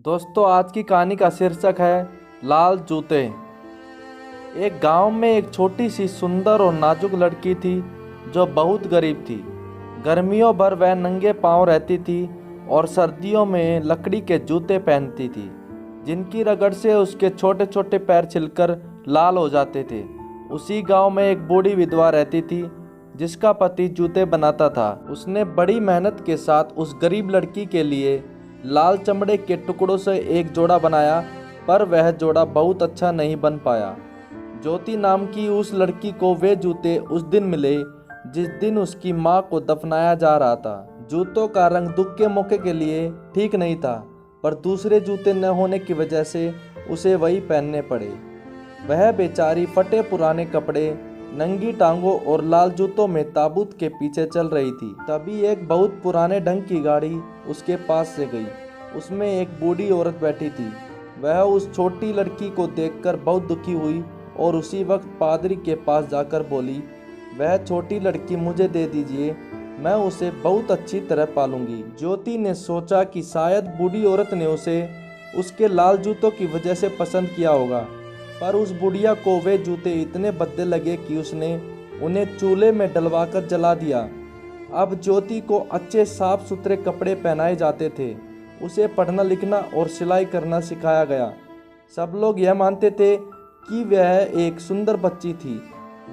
दोस्तों, आज की कहानी का शीर्षक है लाल जूते। एक गांव में एक छोटी सी सुंदर और नाजुक लड़की थी जो बहुत गरीब थी। गर्मियों भर वह नंगे पांव रहती थी और सर्दियों में लकड़ी के जूते पहनती थी, जिनकी रगड़ से उसके छोटे छोटे पैर छिलकर लाल हो जाते थे। उसी गांव में एक बूढ़ी विधवा रहती थी जिसका पति जूते बनाता था। उसने बड़ी मेहनत के साथ उस गरीब लड़की के लिए लाल चमड़े के टुकड़ों से एक जोड़ा बनाया, पर वह जोड़ा बहुत अच्छा नहीं बन पाया। ज्योति नाम की उस लड़की को वे जूते उस दिन मिले जिस दिन उसकी माँ को दफनाया जा रहा था। जूतों का रंग दुख के मौके के लिए ठीक नहीं था, पर दूसरे जूते न होने की वजह से उसे वही पहनने पड़े। वह बेचारी फटे पुराने कपड़े, नंगी टांगों और लाल जूतों में ताबूत के पीछे चल रही थी। तभी एक बहुत पुराने ढंग की गाड़ी उसके पास से गई। उसमें एक बूढ़ी औरत बैठी थी। वह उस छोटी लड़की को देखकर बहुत दुखी हुई और उसी वक्त पादरी के पास जाकर बोली, वह छोटी लड़की मुझे दे दीजिए, मैं उसे बहुत अच्छी तरह पालूंगी। ज्योति ने सोचा कि शायद बूढ़ी औरत ने उसे उसके लाल जूतों की वजह से पसंद किया होगा, पर उस बुढ़िया को वे जूते इतने भद्दे लगे कि उसने उन्हें चूल्हे में डलवाकर जला दिया। अब ज्योति को अच्छे साफ सुथरे कपड़े पहनाए जाते थे। उसे पढ़ना लिखना और सिलाई करना सिखाया गया। सब लोग यह मानते थे कि वह एक सुंदर बच्ची थी,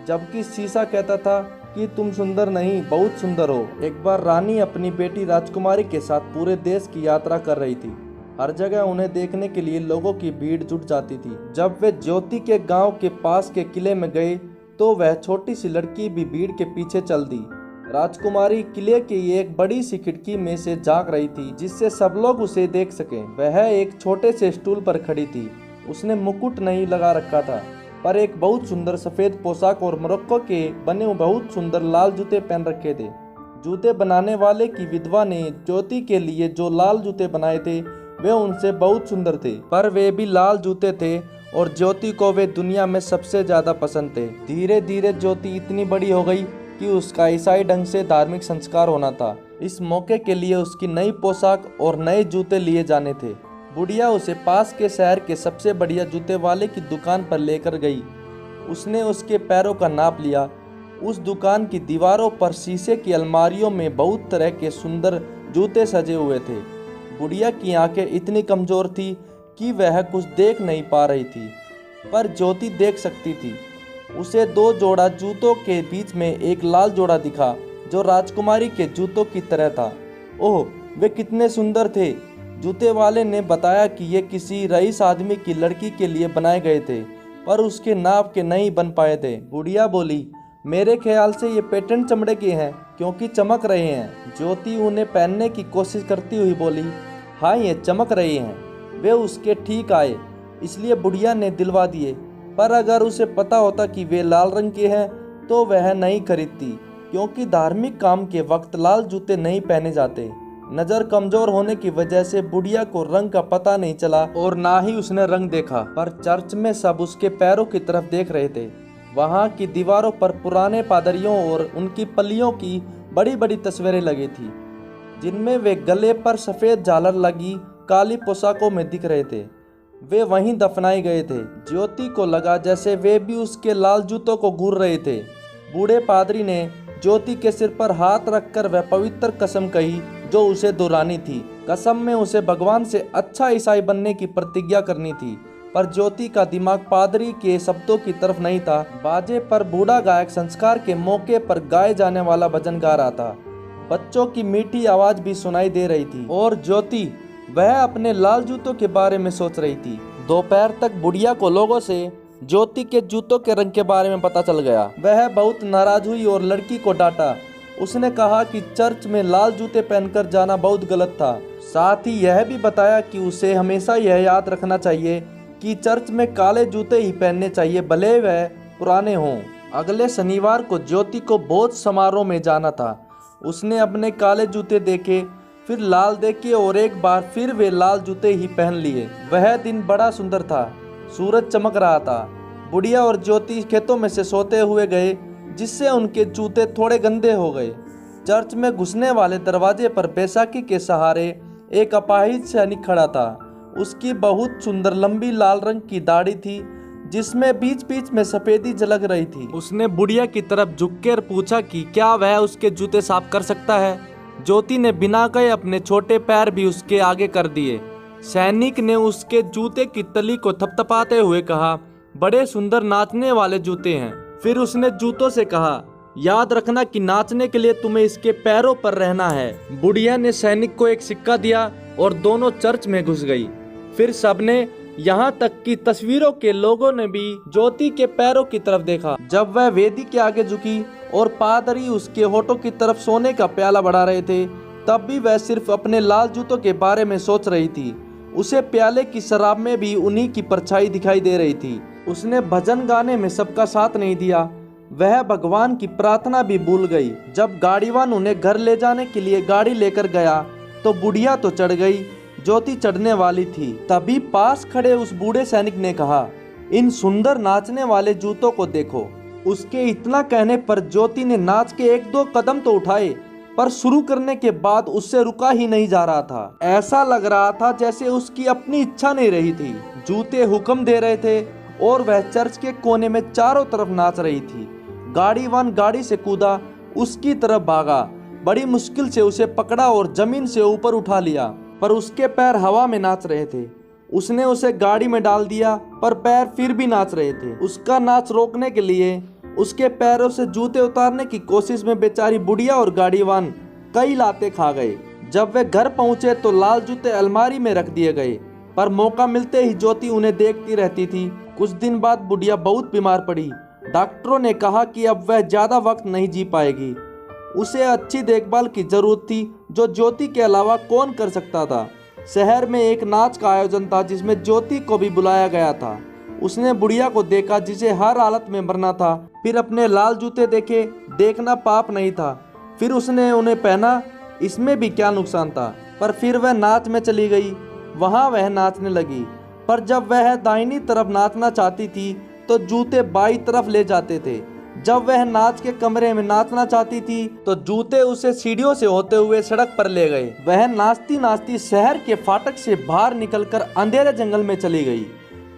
जबकि शीशा कहता था कि तुम सुंदर नहीं, बहुत सुंदर हो। एक बार रानी अपनी बेटी राजकुमारी के साथ पूरे देश की यात्रा कर रही थी। हर जगह उन्हें देखने के लिए लोगों की भीड़ जुट जाती थी। जब वे ज्योति के गांव के पास के किले में गए तो वह छोटी सी लड़की भी भीड़ के पीछे चल दी। राजकुमारी किले की एक बड़ी सी खिड़की में से झांक रही थी, जिससे सब लोग उसे देख सकें। वह एक छोटे से स्टूल पर खड़ी थी। उसने मुकुट नहीं लगा रखा था, पर एक बहुत सुंदर सफेद पोशाक और मोरक्को के बने बहुत सुंदर लाल जूते पहन रखे थे। जूते बनाने वाले की विधवा ने ज्योति के लिए जो लाल जूते बनाए थे वे उनसे बहुत सुंदर थे, पर वे भी लाल जूते थे और ज्योति को वे दुनिया में सबसे ज्यादा पसंद थे। धीरे धीरे ज्योति इतनी बड़ी हो गई कि उसका ईसाई ढंग से धार्मिक संस्कार होना था। इस मौके के लिए उसकी नई पोशाक और नए जूते लिए जाने थे। बुढ़िया उसे पास के शहर के सबसे बढ़िया जूते वाले की दुकान पर लेकर गई। उसने उसके पैरों का नाप लिया। उस दुकान की दीवारों पर शीशे की अलमारियों में बहुत तरह के सुंदर जूते सजे हुए थे। बुढ़िया की आंखें इतनी कमजोर थी कि वह कुछ देख नहीं पा रही थी, पर ज्योति देख सकती थी। उसे दो जोड़ा जूतों के बीच में एक लाल जोड़ा दिखा जो राजकुमारी के जूतों की तरह था। ओह, वे कितने सुंदर थे! जूते वाले ने बताया कि ये किसी रईस आदमी की लड़की के लिए बनाए गए थे, पर उसके नाप के नहीं बन पाए थे। बुढ़िया बोली, मेरे ख्याल से ये पेटेंट चमड़े के हैं क्योंकि चमक रहे हैं। ज्योति उन्हें पहनने की कोशिश करती हुई बोली, हाँ, ये चमक रहे हैं। वे उसके ठीक आए, इसलिए बुढ़िया ने दिलवा दिए, पर अगर उसे पता होता कि वे लाल रंग के हैं तो वह नहीं खरीदती, क्योंकि धार्मिक काम के वक्त लाल जूते नहीं पहने जाते। नज़र कमजोर होने की वजह से बुढ़िया को रंग का पता नहीं चला और ना ही उसने रंग देखा, पर चर्च में सब उसके पैरों की तरफ देख रहे थे। वहाँ की दीवारों पर पुराने पादरियों और उनकी पल्लियों की बड़ी बड़ी तस्वीरें लगी थी, जिनमें वे गले पर सफ़ेद झालर लगी काली पोशाकों में दिख रहे थे। वे वहीं दफनाए गए थे। ज्योति को लगा जैसे वे भी उसके लाल जूतों को घूर रहे थे। बूढ़े पादरी ने ज्योति के सिर पर हाथ रखकर वह पवित्र कसम कही जो उसे दोहरानी थी। कसम में उसे भगवान से अच्छा ईसाई बनने की प्रतिज्ञा करनी थी, पर ज्योति का दिमाग पादरी के शब्दों की तरफ नहीं था। बाजे पर बूढ़ा गायक संस्कार के मौके पर गाए जाने वाला भजन गा रहा था। बच्चों की मीठी आवाज भी सुनाई दे रही थी और ज्योति वह अपने लाल जूतों के बारे में सोच रही थी। दोपहर तक बुढ़िया को लोगों से ज्योति के जूतों के रंग के बारे में पता चल गया। वह बहुत नाराज हुई और लड़की को डांटा। उसने कहा कि चर्च में लाल जूते पहनकर जाना बहुत गलत था। साथ ही यह भी बताया कि उसे हमेशा यह याद रखना चाहिए कि चर्च में काले जूते ही पहनने चाहिए, भले वह पुराने हों। अगले शनिवार को ज्योति को भोज समारोह में जाना था। उसने अपने काले जूते देखे, फिर लाल देखे और एक बार फिर वे लाल जूते ही पहन लिए। वह दिन बड़ा सुंदर था। सूरज चमक रहा था। बुढ़िया और ज्योति खेतों में से सोते हुए गए, जिससे उनके जूते थोड़े गंदे हो गए। चर्च में घुसने वाले दरवाजे पर बैसाखी के सहारे एक अपाहिज सैनिक खड़ा था। उसकी बहुत सुंदर लंबी लाल रंग की दाढ़ी थी जिसमें बीच बीच में सफेदी झलक रही थी। उसने बुढ़िया की तरफ झुककर पूछा कि क्या वह उसके जूते साफ कर सकता है। ज्योति ने बिना कहे अपने छोटे पैर भी उसके आगे कर दिए। सैनिक ने उसके जूते की तली को थपथपाते हुए कहा, बड़े सुंदर नाचने वाले जूते हैं। फिर उसने जूतों से कहा, याद रखना कि नाचने के लिए तुम्हें इसके पैरों पर रहना है। बुढ़िया ने सैनिक को एक सिक्का दिया और दोनों चर्च में घुस गई। फिर सबने, यहाँ तक कि तस्वीरों के लोगों ने भी ज्योति के पैरों की तरफ देखा। जब वह वेदी के आगे झुकी और पादरी उसके होठों की तरफ सोने का प्याला बढ़ा रहे थे, तब भी वह सिर्फ अपने लाल जूतों के बारे में सोच रही थी। उसे प्याले की शराब में भी उन्हीं की परछाई दिखाई दे रही थी। उसने भजन गाने में सबका साथ नहीं दिया। वह भगवान की प्रार्थना भी भूल गई। जब गाड़ीवान उन्हें घर ले जाने के लिए गाड़ी लेकर गया तो बुढ़िया तो चढ़ गई, ज्योति चढ़ने वाली थी। तभी पास खड़े उस बूढ़े सैनिक ने कहा, इन सुंदर नाचने वाले जूतों को देखो। उसके इतना कहने पर ज्योति ने नाच के एक दो कदम तो उठाए, पर शुरू करने के बाद उससे रुका ही नहीं जा रहा था। ऐसा लग रहा था जैसे उसकी अपनी इच्छा नहीं रही थी। जूते हुक्म दे रहे थे और वह चर्च के कोने में चारों तरफ नाच रही थी। गाड़ीवान गाड़ी से कूदा, उसकी तरफ भागा, बड़ी मुश्किल से उसे पकड़ा और जमीन से ऊपर उठा लिया, पर उसके पैर हवा में नाच रहे थे। उसने उसे गाड़ी में डाल दिया, पर पैर फिर भी नाच रहे थे। उसका नाच रोकने के लिए उसके पैरों से जूते उतारने की कोशिश में बेचारी बुढ़िया और गाड़ीवान कई लाते खा गए। जब वे घर पहुंचे तो लाल जूते अलमारी में रख दिए गए, पर मौका मिलते ही ज्योति उन्हें देखती रहती थी। कुछ दिन बाद बुढ़िया बहुत बीमार पड़ी। डॉक्टरों ने कहा कि अब वह ज्यादा वक्त नहीं जी पाएगी। उसे अच्छी देखभाल की जरूरत थी, जो ज्योति के अलावा कौन कर सकता था। शहर में एक नाच का आयोजन था जिसमें ज्योति को भी बुलाया गया था। उसने बुढ़िया को देखा जिसे हर हालत में मरना था। फिर अपने लाल जूते देखे, देखना पाप नहीं था। फिर उसने उन्हें पहना, इसमें भी क्या नुकसान था। पर फिर वह नाच में चली गई। वहां वह नाचने लगी, पर जब वह दाहिनी तरफ नाचना चाहती थी तो जूते बाईं तरफ ले जाते थे। जब वह नाच के कमरे में नाचना चाहती थी तो जूते उसे सीढ़ियों से होते हुए सड़क पर ले गए। वह नाचती नाचती शहर के फाटक से बाहर निकलकर अंधेरे जंगल में चली गई।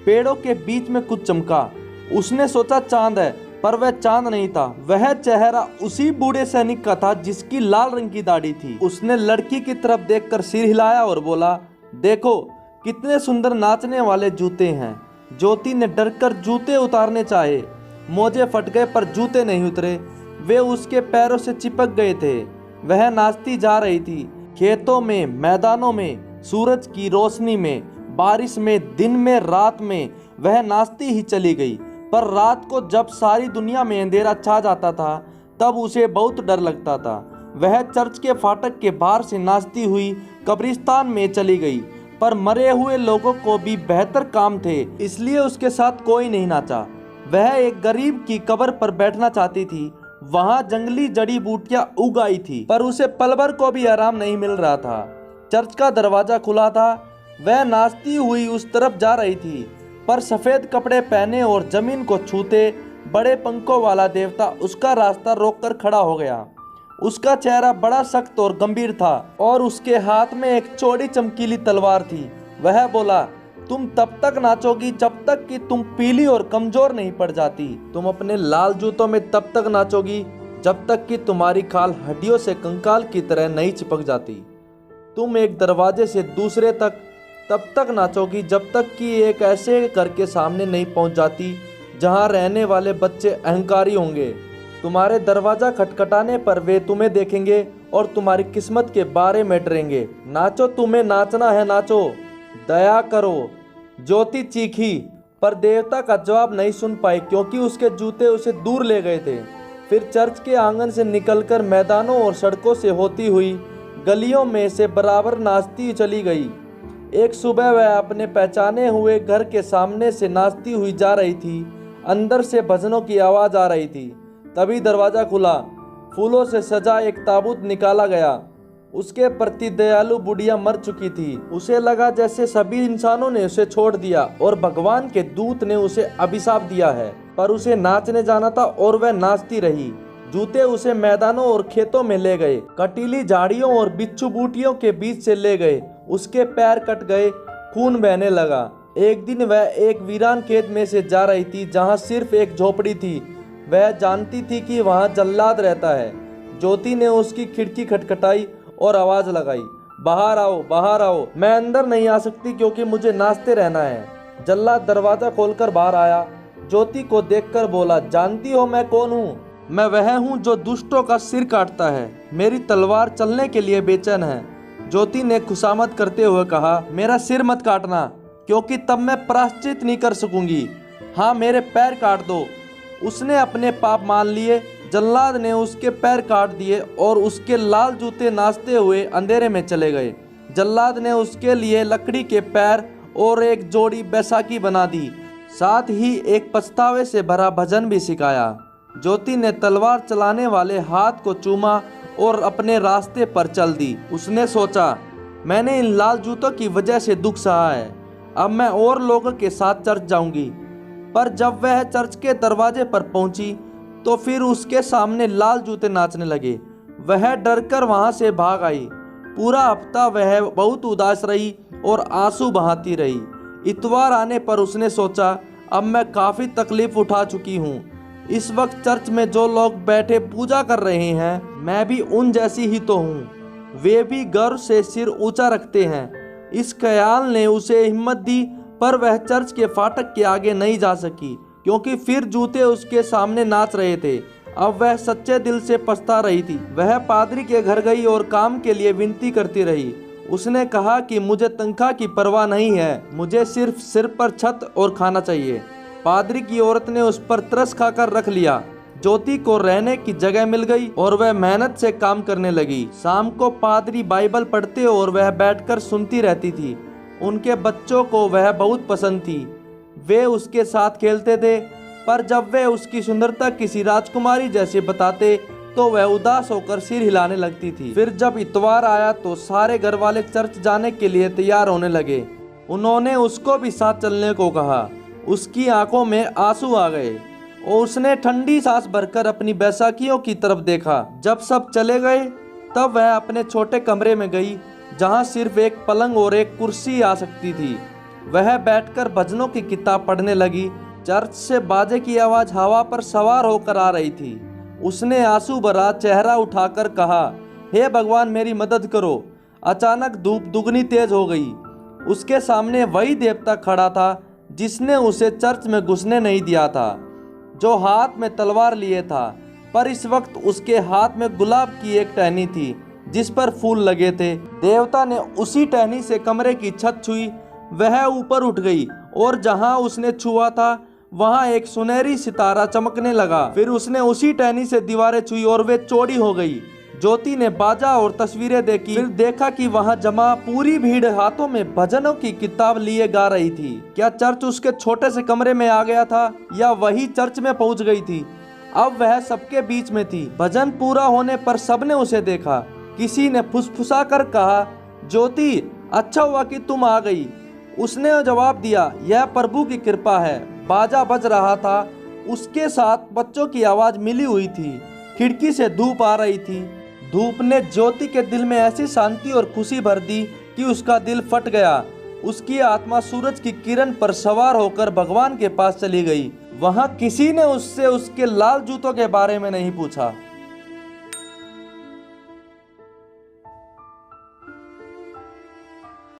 पेड़ों के बीच में कुछ चमका। उसने सोचा चांद है, पर वह चांद नहीं था। वह चेहरा उसी बूढ़े सैनिक का था जिसकी लाल रंग की दाढ़ी थी। उसने लड़की की तरफ देखकर सिर हिलाया और बोला, देखो कितने सुंदर नाचने वाले जूते हैं। ज्योति ने डरकर जूते उतारने चाहे, मोजे फट गए पर जूते नहीं उतरे। वे उसके पैरों से चिपक गए थे। वह नाचती जा रही थी, खेतों में, मैदानों में, सूरज की रोशनी में, बारिश में, दिन में, रात में। वह नाचती ही चली गई। पर रात को जब सारी दुनिया में अंधेरा छा जाता था तब उसे बहुत डर लगता था। वह चर्च के फाटक के बाहर से नाचती हुई कब्रिस्तान में चली गई, पर मरे हुए लोगों को भी बेहतर काम थे, इसलिए उसके साथ कोई नहीं नाचा। वह एक गरीब की कब्र पर बैठना चाहती थी। वहां जंगली जड़ी बूटियां उग आई थी, पर उसे पल भर को भी आराम नहीं मिल रहा था। चर्च का दरवाजा खुला था। वह नाचती हुई उस तरफ जा रही थी, पर सफेद कपड़े पहने और जमीन को छूते बड़े पंखों वाला देवता उसका रास्ता रोककर खड़ा हो गया। उसका चेहरा बड़ा सख्त और गंभीर था और उसके हाथ में एक चौड़ी चमकीली तलवार थी। वह बोला, तुम तब तक नाचोगी जब तक कि तुम पीली और कमजोर नहीं पड़ जाती। तुम अपने लाल जूतों में तब तक नाचोगी जब तक कि तुम्हारी खाल हड्डियों से कंकाल की तरह नहीं चिपक जाती। तुम एक दरवाजे से दूसरे तक तब तक नाचोगी जब तक कि एक ऐसे घर के सामने नहीं पहुंच जाती जहां रहने वाले बच्चे अहंकारी होंगे। तुम्हारे दरवाजा खटखटाने पर वे तुम्हें देखेंगे और तुम्हारी किस्मत के बारे में डरेंगे। नाचो, तुम्हें नाचना है, नाचो, दया करो। ज्योति चीखी, पर देवता का जवाब नहीं सुन पाई क्योंकि उसके जूते उसे दूर ले गए थे। फिर चर्च के आंगन से निकलकर मैदानों और सड़कों से होती हुई गलियों में से बराबर नाचती चली गई। एक सुबह वह अपने पहचाने हुए घर के सामने से नाचती हुई जा रही थी। अंदर से भजनों की आवाज आ रही थी। तभी दरवाजा खुला। फूलों से सजा एक ताबूत निकाला गया। उसके प्रति दयालु बुढ़िया मर चुकी थी। उसे लगा जैसे सभी इंसानों ने उसे छोड़ दिया और भगवान के दूत ने उसे अभिशाप दिया है। पर उसे नाचने जाना था और वह नाचती रही। जूते उसे मैदानों और खेतों में ले गए, कटीली झाड़ियों और बिच्छू बूटियों के बीच से ले गए। उसके पैर कट गए खून बहने लगा। एक दिन वह एक वीरान खेत में से जा रही थी जहाँ सिर्फ एक झोपड़ी थी। वह जानती थी कि वहाँ जल्लाद रहता है। ज्योति ने उसकी खिड़की खटखटाई और आवाज लगाई, बाहर आओ, बाहर आओ। मैं अंदर नहीं आ सकती क्योंकि मुझे नाचते रहना है। जल्लाद दरवाजा खोलकर बाहर आया। ज्योति को देखकर बोला, जानती हो मैं कौन हूँ? मैं वह हूँ जो दुष्टों का सिर काटता है। मेरी तलवार चलने के लिए बेचैन है। ज्योति ने खुशामद करते हुए कहा, मेरा सिर मत काटना क्योंकि तब मैं प्रायश्चित नहीं कर सकूंगी। हाँ, मेरे पैर काट दो। उसने अपने पाप मान लिए। जल्लाद ने उसके पैर काट दिए और उसके लाल जूते नाचते हुए अंधेरे में चले गए। जल्लाद ने उसके लिए लकड़ी के पैर और एक जोड़ी बैसाखी बना दी, साथ ही एक पछतावे से भरा भजन भी सिखाया। ज्योति ने तलवार चलाने वाले हाथ को चूमा और अपने रास्ते पर चल दी। उसने सोचा, मैंने इन लाल जूतों की वजह से दुख सहा है, अब मैं और लोगों के साथ चर्च जाऊंगी। पर जब वह चर्च के दरवाजे पर पहुंची तो फिर उसके सामने लाल जूते नाचने लगे। वह डरकर वहां से भाग आई। पूरा हफ्ता वह बहुत उदास रही और आंसू बहाती रही। इतवार आने पर उसने सोचा, अब मैं काफ़ी तकलीफ उठा चुकी हूँ। इस वक्त चर्च में जो लोग बैठे पूजा कर रहे हैं, मैं भी उन जैसी ही तो हूँ। वे भी गर्व से सिर ऊंचा रखते हैं। इस ख्याल ने उसे हिम्मत दी, पर वह चर्च के फाटक के आगे नहीं जा सकी क्योंकि फिर जूते उसके सामने नाच रहे थे। अब वह सच्चे दिल से पछता रही थी। वह पादरी के घर गई और काम के लिए विनती करती रही। उसने कहा कि मुझे तनख्वाह की परवाह नहीं है, मुझे सिर्फ सिर पर छत और खाना चाहिए। पादरी की औरत ने उस पर तरस खाकर रख लिया। ज्योति को रहने की जगह मिल गई और वह मेहनत से काम करने लगी। शाम को पादरी बाइबल पढ़ते और वह बैठकर सुनती रहती थी। उनके बच्चों को वह बहुत पसंद थी। वे उसके साथ खेलते थे, पर जब वे उसकी सुंदरता किसी राजकुमारी जैसे बताते तो वह उदास होकर सिर हिलाने लगती थी। फिर जब इतवार आया तो सारे घर वाले चर्च जाने के लिए तैयार होने लगे। उन्होंने उसको भी साथ चलने को कहा। उसकी आंखों में आंसू आ गए और उसने ठंडी सांस भरकर अपनी बैसाखियों की तरफ देखा। जब सब चले गए तब वह अपने छोटे कमरे में गई जहां सिर्फ एक पलंग और एक कुर्सी आ सकती थी। वह बैठकर भजनों की किताब पढ़ने लगी। चर्च से बाजे की आवाज हवा पर सवार होकर आ रही थी। उसने आंसू भरा चेहरा उठाकर कहा, हे भगवान, मेरी मदद करो। अचानक धूप दुगनी तेज हो गई। उसके सामने वही देवता खड़ा था जिसने उसे चर्च में घुसने नहीं दिया था, जो हाथ में तलवार लिए था। पर इस वक्त उसके हाथ में गुलाब की एक टहनी थी जिस पर फूल लगे थे। देवता ने उसी टहनी से कमरे की छत छुई। वह ऊपर उठ गई और जहां उसने छुआ था वहां एक सुनहरी सितारा चमकने लगा। फिर उसने उसी टहनी से दीवारें छुई और वे चौड़ी हो गई। ज्योति ने बाजा और तस्वीरें देखी। फिर देखा कि वहां जमा पूरी भीड़ हाथों में भजनों की किताब लिए गा रही थी। क्या चर्च उसके छोटे से कमरे में आ गया था या वही चर्च में पहुंच गई थी? अब वह सबके बीच में थी। भजन पूरा होने पर सबने उसे देखा। किसी ने फुसफुसा कर कहा, ज्योति, अच्छा हुआ कि तुम आ गई। उसने जवाब दिया, यह प्रभु की कृपा है। बाजा बज रहा था, उसके साथ बच्चों की आवाज मिली हुई थी। खिड़की से धूप आ रही थी। धूप ने ज्योति के दिल में ऐसी शांति और खुशी भर दी कि उसका दिल फट गया। उसकी आत्मा सूरज की किरण पर सवार होकर भगवान के पास चली गई। वहां किसी ने उससे उसके लाल जूतों के बारे में नहीं पूछा।